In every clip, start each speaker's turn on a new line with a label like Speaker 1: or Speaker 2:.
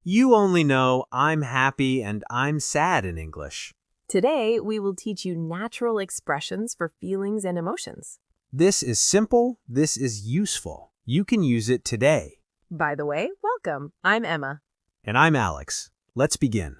Speaker 1: You only know I'm happy and I'm sad in English.
Speaker 2: Today, we will teach you natural expressions for feelings and emotions.
Speaker 1: This is simple, this is useful. You can use it today.
Speaker 2: By the way, welcome. I'm Emma.
Speaker 1: And I'm Alex. Let's begin.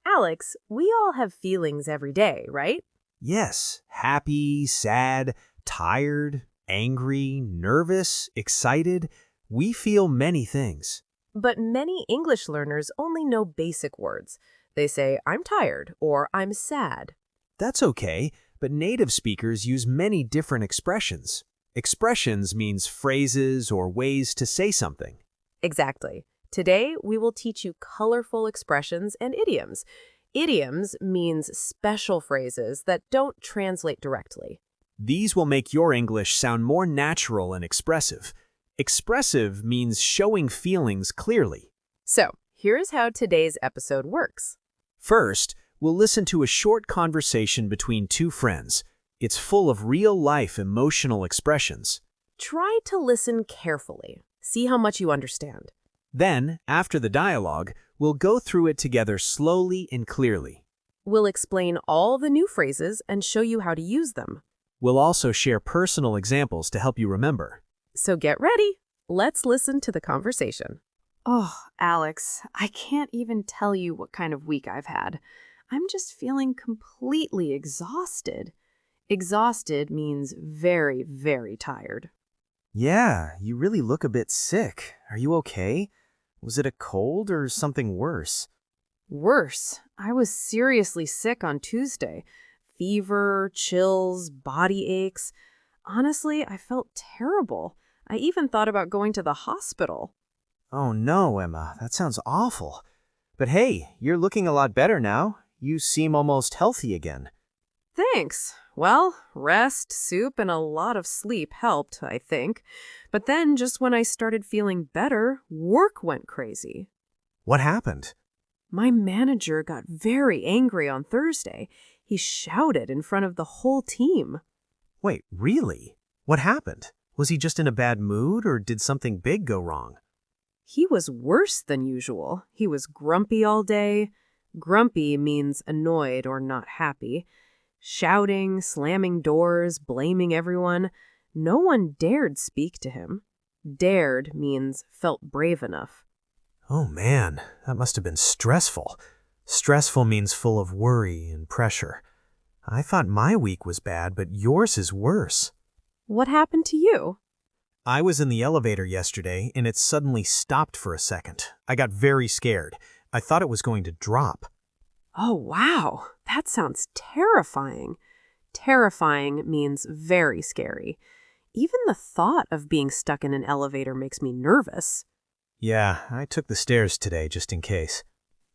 Speaker 2: Alex, we all have feelings every day, right?
Speaker 1: Yes, happy, sad, tired, angry, nervous, excited. We feel many things.
Speaker 2: But many English learners only know basic words. They say, I'm tired or I'm sad.
Speaker 1: That's okay, but native speakers use many different expressions. Expressions means phrases or ways to say something.
Speaker 2: Exactly. Today, we will teach you colorful expressions and idioms. Idioms means special phrases that don't translate directly.
Speaker 1: These will make your English sound more natural and expressive. Expressive means showing feelings clearly.
Speaker 2: So, here's how today's episode works.
Speaker 1: First, we'll listen to a short conversation between two friends. It's full of real-life emotional expressions.
Speaker 2: Try to listen carefully. See how much you understand.
Speaker 1: Then, after the dialogue, we'll go through it together slowly and clearly.
Speaker 2: We'll explain all the new phrases and show you how to use them.
Speaker 1: We'll also share personal examples to help you remember.
Speaker 2: So get ready. Let's listen to the conversation.
Speaker 3: Oh, Alex, I can't even tell you what kind of week I've had. I'm just feeling completely exhausted. Exhausted means very, very tired.
Speaker 4: Yeah, you really look a bit sick. Are you okay? Was it a cold or something worse?
Speaker 3: Worse, I was seriously sick on Tuesday. Fever, chills, body aches. Honestly, I felt terrible. I even thought about going to the hospital.
Speaker 4: Oh no, Emma, that sounds awful. But hey, you're looking a lot better now. You seem almost healthy again.
Speaker 3: Thanks. Well, rest, soup, and a lot of sleep helped, I think. But then, just when I started feeling better, work went crazy.
Speaker 4: What happened?
Speaker 3: My manager got very angry on Thursday. He shouted in front of the whole team.
Speaker 4: Wait, really? What happened? Was he just in a bad mood or did something big go wrong?
Speaker 3: He was worse than usual. He was grumpy all day. Grumpy means annoyed or not happy. Shouting, slamming doors, blaming everyone. No one dared speak to him. Dared means felt brave enough.
Speaker 4: Oh man, that must have been stressful. Stressful means full of worry and pressure. I thought my week was bad, but yours is worse.
Speaker 3: What happened to you?
Speaker 4: I was in the elevator yesterday and it suddenly stopped for a second. I got very scared. I thought it was going to drop.
Speaker 3: Oh, wow. That sounds terrifying. Terrifying means very scary. Even the thought of being stuck in an elevator makes me nervous.
Speaker 4: Yeah, I took the stairs today just in case.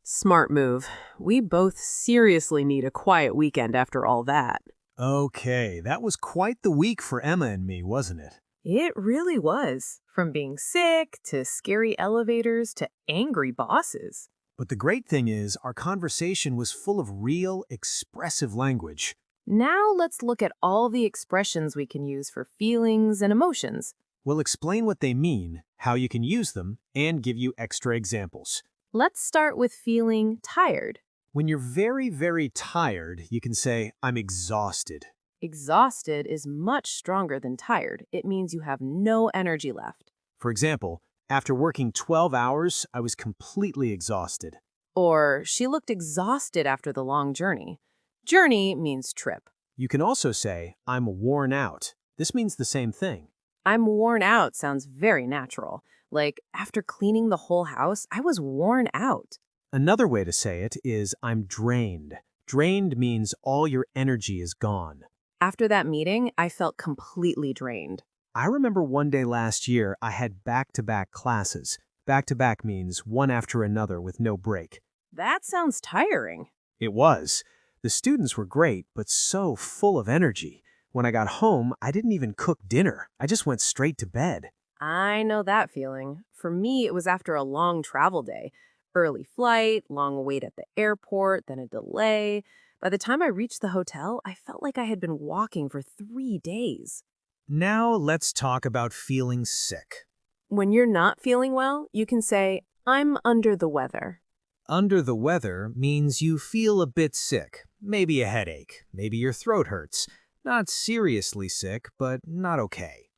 Speaker 3: Smart move. We both seriously need a quiet weekend after all that.
Speaker 1: Okay, that was quite the week for Emma and me, wasn't it?
Speaker 2: It really was. From being sick to scary elevators to angry bosses.
Speaker 1: But the great thing is, our conversation was full of real, expressive language.
Speaker 2: Now let's look at all the expressions we can use for feelings and emotions.
Speaker 1: We'll explain what they mean, how you can use them, and give you extra examples.
Speaker 2: Let's start with feeling tired.
Speaker 1: When you're very, very tired, you can say, I'm exhausted.
Speaker 2: Exhausted is much stronger than tired. It means you have no energy left.
Speaker 1: For example, after working 12 hours, I was completely exhausted.
Speaker 2: Or she looked exhausted after the long journey. Journey means trip.
Speaker 1: You can also say, I'm worn out. This means the same thing.
Speaker 2: I'm worn out sounds very natural. Like, after cleaning the whole house, I was worn out.
Speaker 1: Another way to say it is, I'm drained. Drained means all your energy is gone.
Speaker 2: After that meeting, I felt completely drained.
Speaker 1: I remember one day last year, I had back-to-back classes. Back-to-back means one after another with no break.
Speaker 2: That sounds tiring.
Speaker 1: It was. The students were great, but so full of energy. When I got home, I didn't even cook dinner. I just went straight to bed.
Speaker 2: I know that feeling. For me, it was after a long travel day. Early flight, long wait at the airport, then a delay. By the time I reached the hotel, I felt like I had been walking for 3 days.
Speaker 1: Now let's talk about feeling sick.
Speaker 2: When you're not feeling well, you can say, I'm under the weather.
Speaker 4: Under the weather means you feel a bit sick, maybe a headache, maybe your throat hurts. Not seriously sick, but not okay.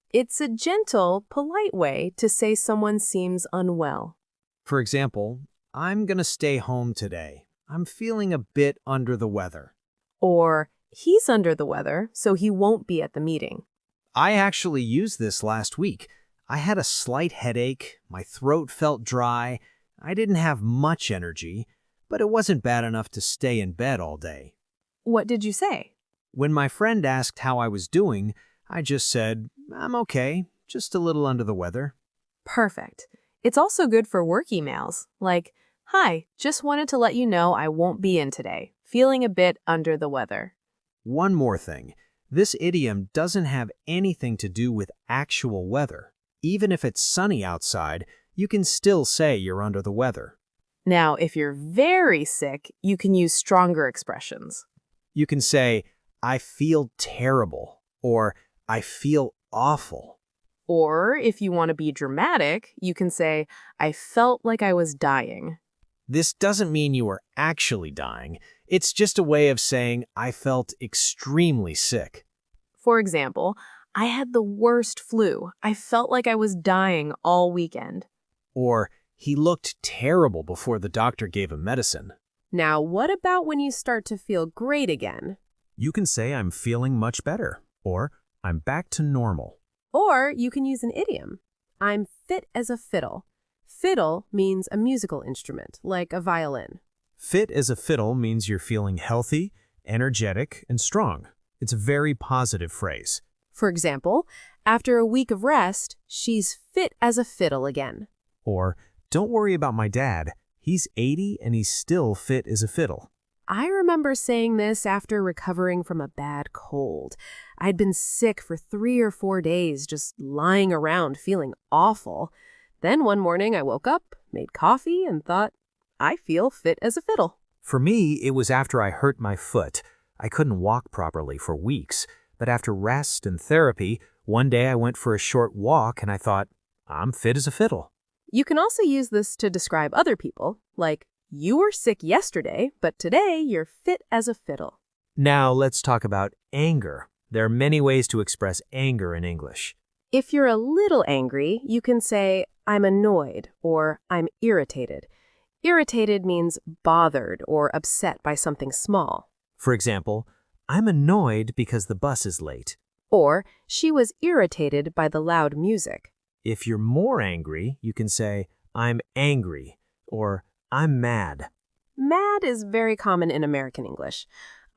Speaker 2: It's a gentle, polite way to say someone seems unwell.
Speaker 4: For example, I'm gonna stay home today. I'm feeling a bit under the weather.
Speaker 2: Or, he's under the weather, so he won't be at the meeting.
Speaker 4: I actually used this last week. I had a slight headache, my throat felt dry, I didn't have much energy, but it wasn't bad enough to stay in bed all day.
Speaker 2: What did you say?
Speaker 4: When my friend asked how I was doing, I just said, I'm okay, just a little under the weather.
Speaker 2: Perfect. It's also good for work emails, like, "Hi, just wanted to let you know I won't be in today. Feeling a bit under the weather."
Speaker 4: One more thing, this idiom doesn't have anything to do with actual weather. Even if it's sunny outside, you can still say you're under the weather.
Speaker 2: Now, if you're very sick, you can use stronger expressions.
Speaker 4: You can say, I feel terrible, or I feel awful.
Speaker 2: Or, if you want to be dramatic, you can say, "I felt like I was dying."
Speaker 4: This doesn't mean you are actually dying. It's just a way of saying I felt extremely sick.
Speaker 2: For example, "I had the worst flu. I felt like I was dying all weekend."
Speaker 4: Or, he looked terrible before the doctor gave him medicine.
Speaker 2: Now, what about when you start to feel great again?
Speaker 1: You can say I'm feeling much better, or I'm back to normal.
Speaker 2: Or you can use an idiom. "I'm fit as a fiddle." Fiddle means a musical instrument, like a violin.
Speaker 1: Fit as a fiddle means you're feeling healthy, energetic, and strong. It's a very positive phrase.
Speaker 2: For example, after a week of rest, she's fit as a fiddle again.
Speaker 1: Or, don't worry about my dad. He's 80 and he's still fit as a fiddle.
Speaker 2: I remember saying this after recovering from a bad cold. I'd been sick for 3 or 4 days, just lying around feeling awful. Then one morning I woke up, made coffee, and thought, I feel fit as a fiddle.
Speaker 1: For me, it was after I hurt my foot. I couldn't walk properly for weeks, but after rest and therapy, one day I went for a short walk and I thought, I'm fit as a fiddle.
Speaker 2: You can also use this to describe other people, like, "You were sick yesterday, but today you're fit as a fiddle."
Speaker 1: Now let's talk about anger. There are many ways to express anger in English.
Speaker 2: If you're a little angry, you can say, "I'm annoyed," or "I'm irritated." Irritated means bothered or upset by something small.
Speaker 1: For example, I'm annoyed because the bus is late.
Speaker 2: Or, "She was irritated by the loud music."
Speaker 1: If you're more angry, you can say, I'm angry, or I'm mad.
Speaker 2: Mad is very common in American English.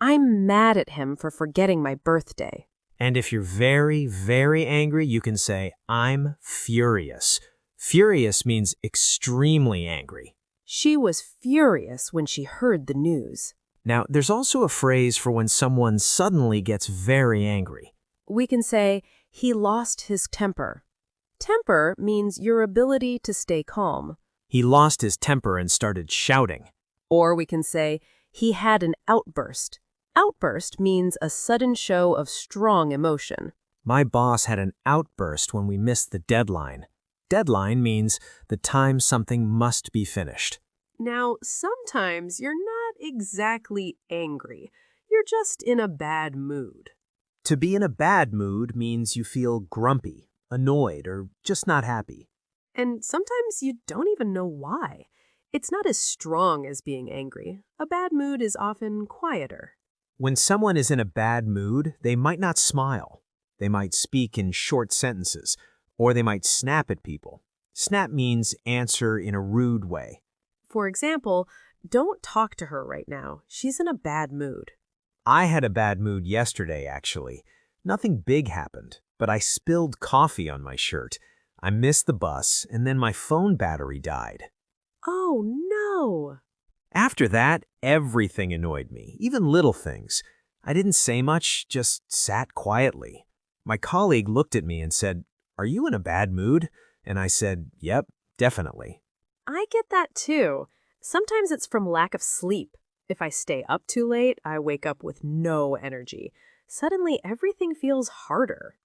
Speaker 2: I'm mad at him for forgetting my birthday.
Speaker 1: And if you're very, very angry, you can say, I'm furious. Furious means extremely angry.
Speaker 2: She was furious when she heard the news.
Speaker 1: Now, there's also a phrase for when someone suddenly gets very angry.
Speaker 2: We can say, "He lost his temper." Temper means your ability to stay calm.
Speaker 1: He lost his temper and started shouting.
Speaker 2: Or we can say, "He had an outburst." Outburst means a sudden show of strong emotion.
Speaker 1: My boss had an outburst when we missed the deadline. Deadline means the time something must be finished.
Speaker 2: Now, sometimes you're not exactly angry. You're just in a bad mood.
Speaker 1: To be in a bad mood means you feel grumpy, annoyed, or just not happy.
Speaker 2: And sometimes you don't even know why. It's not as strong as being angry. A bad mood is often quieter.
Speaker 1: When someone is in a bad mood, they might not smile. They might speak in short sentences, or they might snap at people. Snap means answer in a rude way.
Speaker 2: For example, "Don't talk to her right now. She's in a bad mood."
Speaker 1: I had a bad mood yesterday, actually. Nothing big happened, but I spilled coffee on my shirt. I missed the bus, and then my phone battery died.
Speaker 2: Oh, no.
Speaker 1: After that, everything annoyed me, even little things. I didn't say much, just sat quietly. My colleague looked at me and said, Are you in a bad mood? And I said, Yep, definitely.
Speaker 2: I get that too. Sometimes it's from lack of sleep. If I stay up too late, I wake up with no energy. Suddenly, everything feels harder.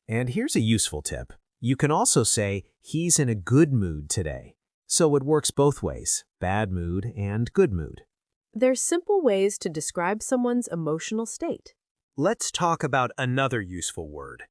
Speaker 1: And here's a useful tip. You can also say, he's in a good mood today. So it works both ways, bad mood and good mood.
Speaker 2: There's simple ways to describe someone's emotional state.
Speaker 1: Let's talk about another useful word,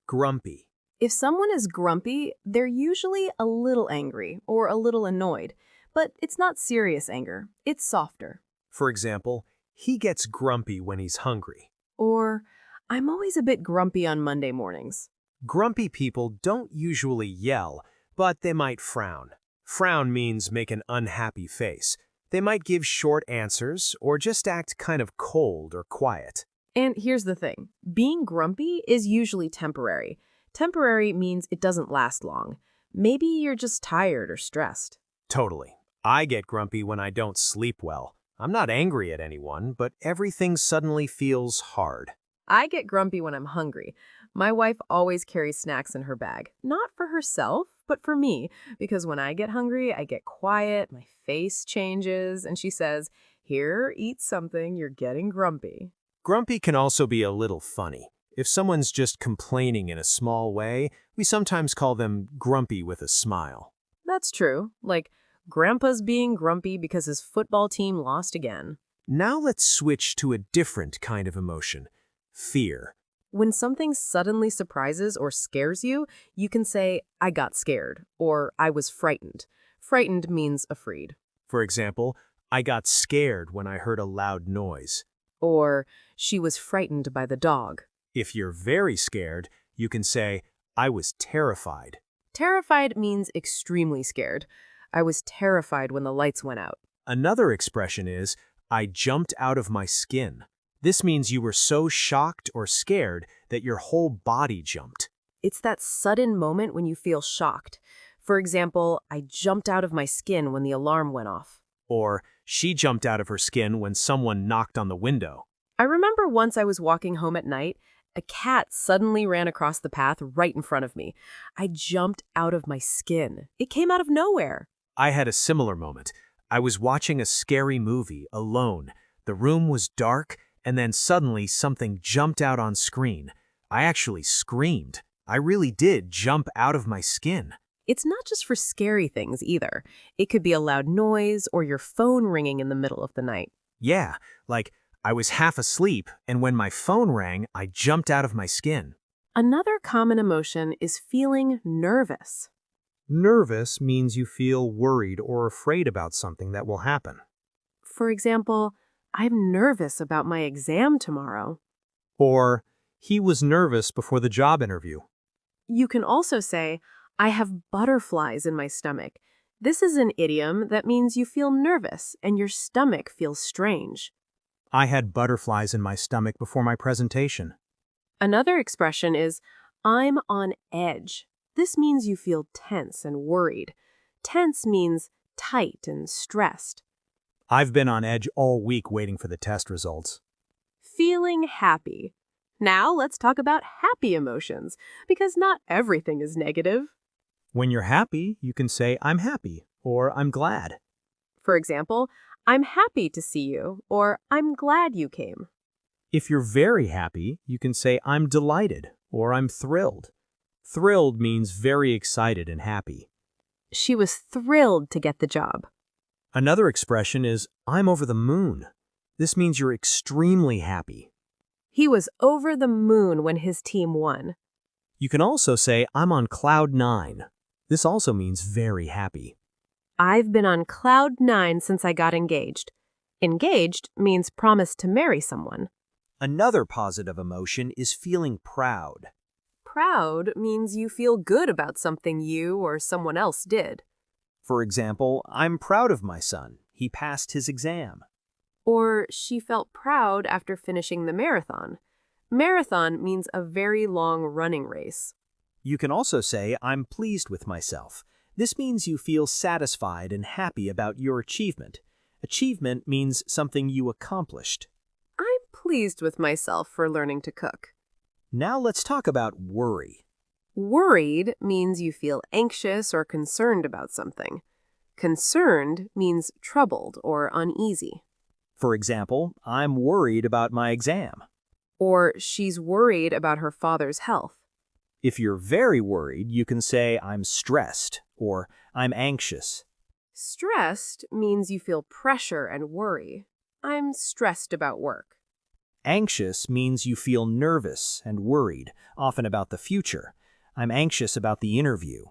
Speaker 1: grumpy.
Speaker 2: If someone is grumpy, they're usually a little angry or a little annoyed, but it's not serious anger. It's softer.
Speaker 1: For example, he gets grumpy when he's hungry.
Speaker 2: Or, I'm always a bit grumpy on Monday mornings.
Speaker 1: Grumpy people don't usually yell, but they might frown. Frown means make an unhappy face. They might give short answers or just act kind of cold or quiet.
Speaker 2: And here's the thing. Being grumpy is usually temporary. Temporary means it doesn't last long. Maybe you're just tired or stressed.
Speaker 1: Totally. I get grumpy when I don't sleep well. I'm not angry at anyone, but everything suddenly feels hard.
Speaker 2: I get grumpy when I'm hungry. My wife always carries snacks in her bag. Not for herself, but for me. Because when I get hungry, I get quiet, my face changes, and she says, "Here, eat something, you're getting grumpy."
Speaker 1: Grumpy can also be a little funny. If someone's just complaining in a small way, we sometimes call them grumpy with a smile.
Speaker 2: That's true. Like, Grandpa's being grumpy because his football team lost again.
Speaker 1: Now let's switch to a different kind of emotion, fear.
Speaker 2: When something suddenly surprises or scares you, you can say, "I got scared," or "I was frightened." Frightened means afraid.
Speaker 1: For example, I got scared when I heard a loud noise.
Speaker 2: Or, "She was frightened by the dog."
Speaker 1: If you're very scared, you can say, I was terrified.
Speaker 2: Terrified means extremely scared. I was terrified when the lights went out.
Speaker 1: Another expression is, I jumped out of my skin. This means you were so shocked or scared that your whole body jumped.
Speaker 2: It's that sudden moment when you feel shocked. For example, I jumped out of my skin when the alarm went off.
Speaker 1: Or, she jumped out of her skin when someone knocked on the window.
Speaker 2: I remember once I was walking home at night, a cat suddenly ran across the path right in front of me. I jumped out of my skin. It came out of nowhere.
Speaker 1: I had a similar moment. I was watching a scary movie alone. The room was dark, and then suddenly something jumped out on screen. I actually screamed. I really did jump out of my skin.
Speaker 2: It's not just for scary things either. It could be a loud noise or your phone ringing in the middle of the night.
Speaker 1: Yeah, like I was half asleep, and when my phone rang, I jumped out of my skin.
Speaker 2: Another common emotion is feeling nervous.
Speaker 4: Nervous means you feel worried or afraid about something that will happen.
Speaker 2: For example, I'm nervous about my exam tomorrow.
Speaker 4: Or, he was nervous before the job interview.
Speaker 2: You can also say, I have butterflies in my stomach. This is an idiom that means you feel nervous and your stomach feels strange.
Speaker 4: I had butterflies in my stomach before my presentation.
Speaker 2: Another expression is, I'm on edge. This means you feel tense and worried. Tense means tight and stressed.
Speaker 4: I've been on edge all week waiting for the test results.
Speaker 2: Feeling happy. Now let's talk about happy emotions, because not everything is negative.
Speaker 4: When you're happy, you can say, I'm happy, or I'm glad.
Speaker 2: For example, I'm happy to see you, or I'm glad you came.
Speaker 4: If you're very happy, you can say, I'm delighted, or I'm thrilled. Thrilled means very excited and happy.
Speaker 2: She was thrilled to get the job.
Speaker 4: Another expression is, I'm over the moon. This means you're extremely happy.
Speaker 2: He was over the moon when his team won.
Speaker 4: You can also say, I'm on cloud 9. This also means very happy.
Speaker 2: I've been on cloud 9 since I got engaged. Engaged means promised to marry someone.
Speaker 1: Another positive emotion is feeling proud.
Speaker 2: Proud means you feel good about something you or someone else did.
Speaker 1: For example, I'm proud of my son. He passed his exam.
Speaker 2: Or she felt proud after finishing the marathon. Marathon means a very long running race.
Speaker 1: You can also say, I'm pleased with myself. This means you feel satisfied and happy about your achievement. Achievement means something you accomplished.
Speaker 2: I'm pleased with myself for learning to cook.
Speaker 1: Now let's talk about worry.
Speaker 2: Worried means you feel anxious or concerned about something. Concerned means troubled or uneasy.
Speaker 1: For example, I'm worried about my exam.
Speaker 2: Or she's worried about her father's health.
Speaker 1: If you're very worried, you can say, I'm stressed, or I'm anxious.
Speaker 2: Stressed means you feel pressure and worry. I'm stressed about work.
Speaker 4: Anxious means you feel nervous and worried, often about the future. I'm anxious about the interview.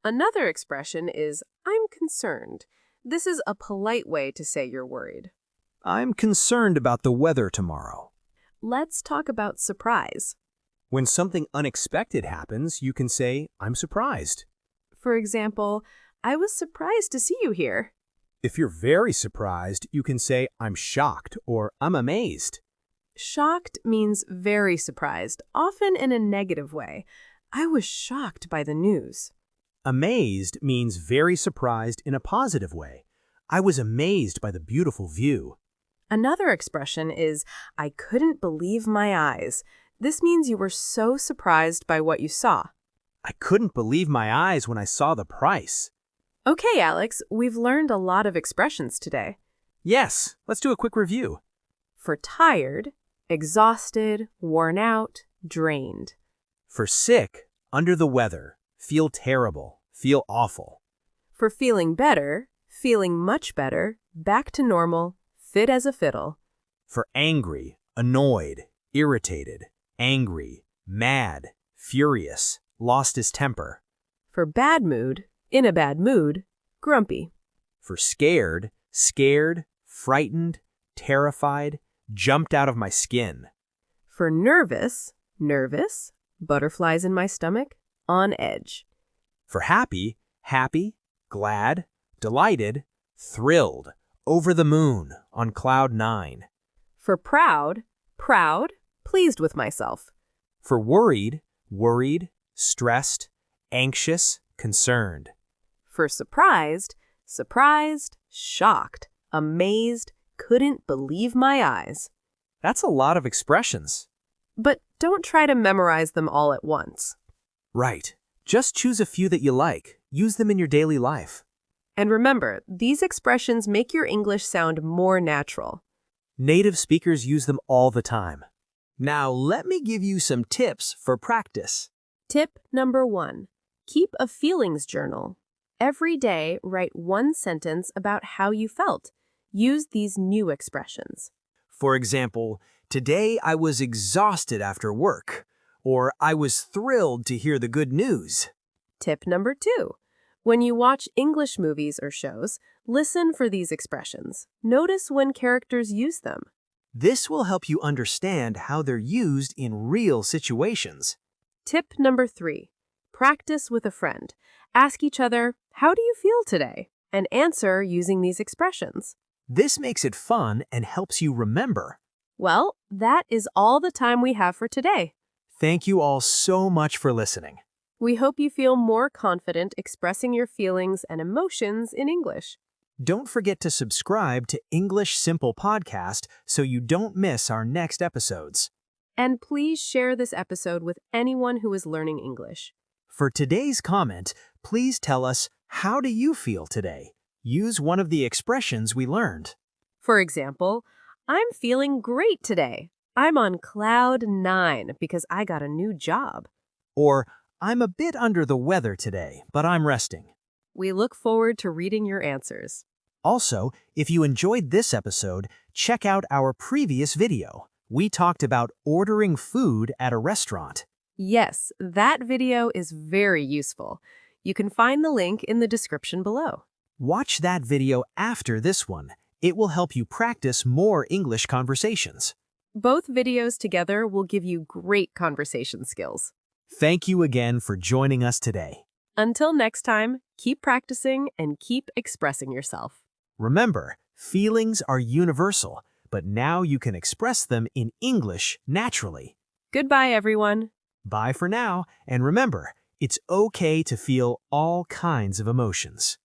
Speaker 2: Another expression is I'm concerned. This is a polite way to say you're worried.
Speaker 4: I'm concerned about the weather tomorrow.
Speaker 2: Let's talk about surprise.
Speaker 1: When something unexpected happens, you can say, I'm surprised.
Speaker 2: For example, I was surprised to see you here.
Speaker 1: If you're very surprised, you can say, I'm shocked or I'm amazed.
Speaker 2: Shocked means very surprised, often in a negative way. I was shocked by the news.
Speaker 1: Amazed means very surprised in a positive way. I was amazed by the beautiful view.
Speaker 2: Another expression is, I couldn't believe my eyes. This means you were so surprised by what you saw.
Speaker 1: I couldn't believe my eyes when I saw the price.
Speaker 2: Okay, Alex, we've learned a lot of expressions today.
Speaker 1: Yes, let's do a quick review.
Speaker 2: For tired, exhausted, worn out, drained.
Speaker 1: For sick, under the weather, feel terrible, feel awful.
Speaker 2: For feeling better, feeling much better, back to normal, fit as a fiddle.
Speaker 1: For angry, annoyed, irritated, angry, mad, furious, lost his temper.
Speaker 2: For bad mood, in a bad mood, grumpy.
Speaker 1: For scared, scared, frightened, terrified, jumped out of my skin.
Speaker 2: For nervous, nervous, butterflies in my stomach, on edge.
Speaker 1: For happy, happy, glad, delighted, thrilled, over the moon, on cloud 9.
Speaker 2: For proud, proud, pleased with myself.
Speaker 1: For worried, worried, stressed, anxious, concerned.
Speaker 2: For surprised, surprised, shocked, amazed, couldn't believe my eyes.
Speaker 1: That's a lot of expressions.
Speaker 2: But don't try to memorize them all at once.
Speaker 1: Right. Just choose a few that you like. Use them in your daily life.
Speaker 2: And remember, these expressions make your English sound more natural.
Speaker 1: Native speakers use them all the time. Now, let me give you some tips for practice.
Speaker 2: Tip number 1. Keep a feelings journal. Every day, write one sentence about how you felt. Use these new expressions.
Speaker 1: For example, today I was exhausted after work, or I was thrilled to hear the good news.
Speaker 2: Tip number 2. When you watch English movies or shows, listen for these expressions. Notice when characters use them.
Speaker 1: This will help you understand how they're used in real situations.
Speaker 2: Tip number 3. Practice with a friend. Ask each other, how do you feel today? And answer using these expressions.
Speaker 1: This makes it fun and helps you remember.
Speaker 2: Well, that is all the time we have for today.
Speaker 1: Thank you all so much for listening.
Speaker 2: We hope you feel more confident expressing your feelings and emotions in English.
Speaker 1: Don't forget to subscribe to English Simple Podcast so you don't miss our next episodes.
Speaker 2: And please share this episode with anyone who is learning English.
Speaker 1: For today's comment, please tell us, how do you feel today? Use one of the expressions we learned.
Speaker 2: For example, I'm feeling great today. I'm on cloud 9 because I got a new job.
Speaker 1: Or, I'm a bit under the weather today, but I'm resting.
Speaker 2: We look forward to reading your answers.
Speaker 1: Also, if you enjoyed this episode, check out our previous video. We talked about ordering food at a restaurant.
Speaker 2: Yes, that video is very useful. You can find the link in the description below.
Speaker 1: Watch that video after this one. It will help you practice more English conversations.
Speaker 2: Both videos together will give you great conversation skills.
Speaker 1: Thank you again for joining us today.
Speaker 2: Until next time, keep practicing and keep expressing yourself.
Speaker 1: Remember, feelings are universal, but now you can express them in English naturally.
Speaker 2: Goodbye, everyone.
Speaker 1: Bye for now, and remember, it's okay to feel all kinds of emotions.